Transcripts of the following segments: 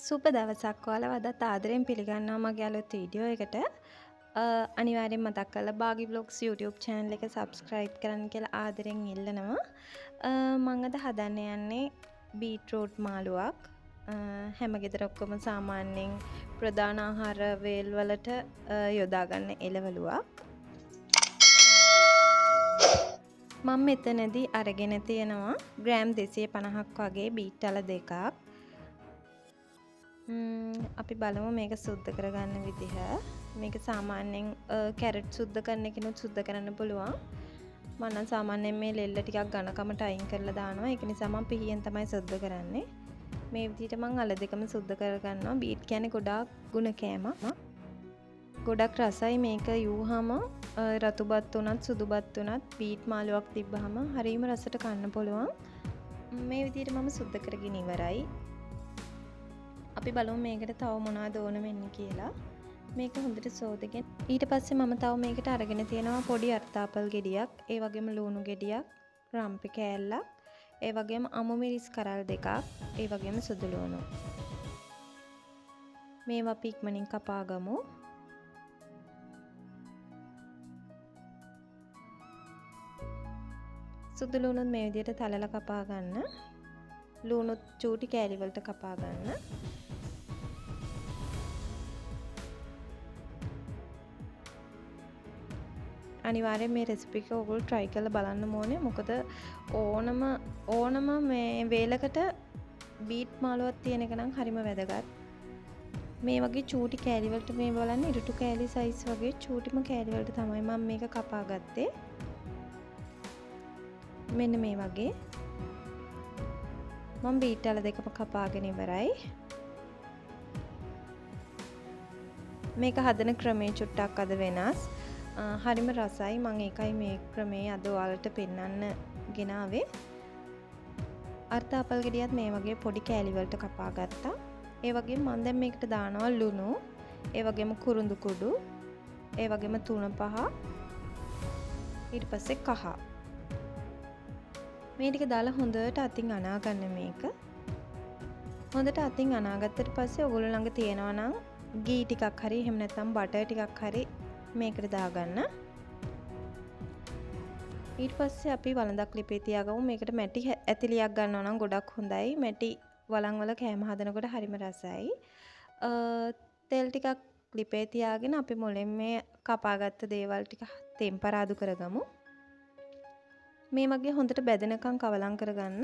සුබ දවසක් ඔයාලව අදත් ආදරයෙන් පිළිගන්නවා මගේ අලුත් වීඩියෝ එකට. අනිවාර්යෙන් මතක් කරලා බාගි vlogs YouTube channel එක subscribe කරන්න කියලා ආදරෙන් ඉල්ලනවා. මම අද හදන්න යන්නේ beetroot මාළුවක්. හැම ගෙදර ඔක්කොම සාමාන්‍යයෙන් ප්‍රධාන ආහාර වේල් වලට යොදා ගන්න එළවලුවක්. මම මෙතනදී අරගෙන තියෙනවා ග්‍රෑම් 250ක් වගේ බීට් අල දෙකක්. අපි බලමු මේක සුද්ධ කරගන්න විදිහ. මේක සාමාන්‍යයෙන් කැරට් සුද්ධ කරන එකනොත් සුද්ධ කරන්න පුළුවන්. මම නම් සාමාන්‍යයෙන් මේ ලෙල්ල ටිකක් ඝනකමට අයින් කරලා දානවා. ඒක නිසා මම පිහියෙන් තමයි සුද්ධ කරන්නේ. මේ විදිහට මම අල දෙකම සුද්ධ කරගන්නවා. බීට් කියන්නේ ගොඩාක් ගුණ කෑමක්. ගොඩක් රසයි මේක යූහම රතුබත් උනත් සුදුබත් උනත් බීට් මාළුවක් තිබ්බහම හරිම රසට කන්න පුළුවන්. මේ විදිහට මම සුද්ධ කරගෙන ඉවරයි. අපි බලමු මේකට තව මොනවද ඕන වෙන්නේ කියලා. මේක හොඳට සෝදගෙන ඊට පස්සේ මම තව මේකට අරගෙන තියෙනවා පොඩි අර්තාපල් ගෙඩියක්, ඒ වගේම ලුණු ගෙඩියක්, රම්පි කෑල්ලක්, ඒ වගේම අමු මිරිස් කරල් දෙකක්, ඒ වගේම සුදු ලුණු. මේවා අපි ඉක්මනින් කපා ගමු. සුදු ලුණුත් මේ විදිහට තලලා කපා ගන්න. ලුණුත් චූටි කෑලි වලට කපා ගන්න. අනිවාර්යෙන් මේ රෙසිපි එක ඔයගොල්ලෝ try කරලා බලන්න ඕනේ. මොකද ඕනම මේ වේලකට බීට් මාළුවක් තියෙන එක නම් හරිම වැදගත්. මේ වගේ චූටි කෑලි වලට මේ බලන්න ඉරුටු කෑලි size වගේ චූටිම කෑලි වලට තමයි මම මේක කපා ගත්තේ. මෙන්න මේ වගේ. මම බීට් අල දෙකම කපාගෙන ඉවරයි. මේක හදන ක්‍රමේ චුට්ටක් අද වෙනස්. හරිම රසයි. මම ඒකයි මේ ක්‍රමේ අද ඔයාලට පෙන්වන්න ගෙනාවේ. අර්තාපල් ගෙඩියත් මේ වගේ පොඩි කෑලි වලට කපා ගත්තා. ඒ වගේම මම දැන් මේකට දානවා ලුණු, ඒ වගේම කුරුඳු කුඩු, ඒ වගේම තුන පහ, ඊට පස්සේ කහ. මේ ටික දාලා හොඳට අතින් අනා ගන්න මේක. හොඳට අතින් අනාගත්තට පස්සේ ඔයගොල්ලෝ ළඟ තියෙනවා නම් ගී ටිකක් හරි එහෙම නැත්නම් බටර් ටිකක් හරි මේකට දාගන්න. ඊට පස්සේ අපි වළඳක් ලිපේ තියාගමු. මේකට මැටි ඇතිලියක් ගන්නවා නම් ගොඩක් හොඳයි. මැටි වලන් වල කෑම හදනකොට හරිම රසයි. තෙල් ටිකක් ලිපේ තියාගෙන අපි මුලින් මේ කපාගත්ත දේවල් ටික තෙම්පරාදු කරගමු. මේ වගේ හොඳට බැදෙනකම් කවලම් කරගන්න.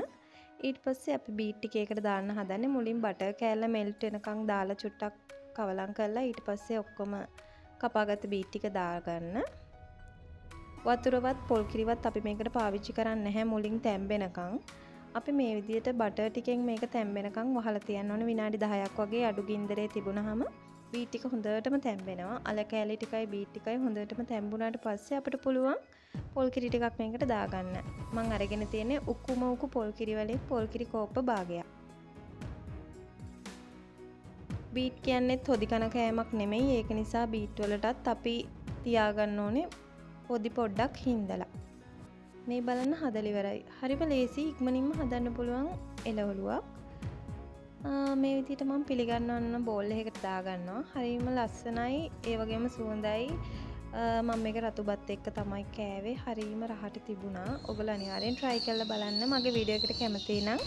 ඊට පස්සේ අපි බීට් ටික ඒකට දාන්න හදන්නේ. මුලින් බටර් කෑල්ල මෙල්ට් වෙනකම් දාලා චුට්ටක් කවලම් කරලා ඊට පස්සේ ඔක්කොම කපාගත්ත බීට් ටික දාගන්න. වතුරවත් පොල් කිරිවත් අපි මේකට පාවිච්චි කරන්නේ නැහැ මුලින් තැම්බෙනකම්. අපි මේ විදිහට බටර් ටිකෙන් මේක තැම්බෙනකම් වහලා තියන්න ඕනේ විනාඩි 10ක් වගේ අඩු ගින්දරේ තිබුණාම බීට් ටික හොඳටම තැම්බෙනවා. අල කෑලි ටිකයි බීට් ටිකයි හොඳටම තැම්බුණාට පස්සේ අපිට පුළුවන් පොල් කිරි ටිකක් මේකට දාගන්න. මම අරගෙන තියෙන්නේ උකු පොල් කිරි වලින් පොල් කිරි කෝප්ප භාගයක්. බීට් කියන්නේ හොදි කන කෑමක් නෙමෙයි. ඒක නිසා බීට් වලටත් අපි තියාගන්න ඕනේ පොඩි පොඩ්ඩක් හින්දලා. මේ බලන්න හදලා ඉවරයි. හරිම ලේසි ඉක්මනින්ම හදන්න පුළුවන් එළවලුවක්. මේ විදිහට මම පිළිගන්නවන්න බෝල් එකකට දාගන්නවා. හරිම ලස්සනයි. ඒ වගේම සුවඳයි. මම මේක රතුබත් එක්ක තමයි කෑවේ. හරිම රහට තිබුණා. ඔයගොල්ලෝ අනිවාර්යෙන් try කරලා බලන්න. මගේ වීඩියෝ එකට කැමති නම්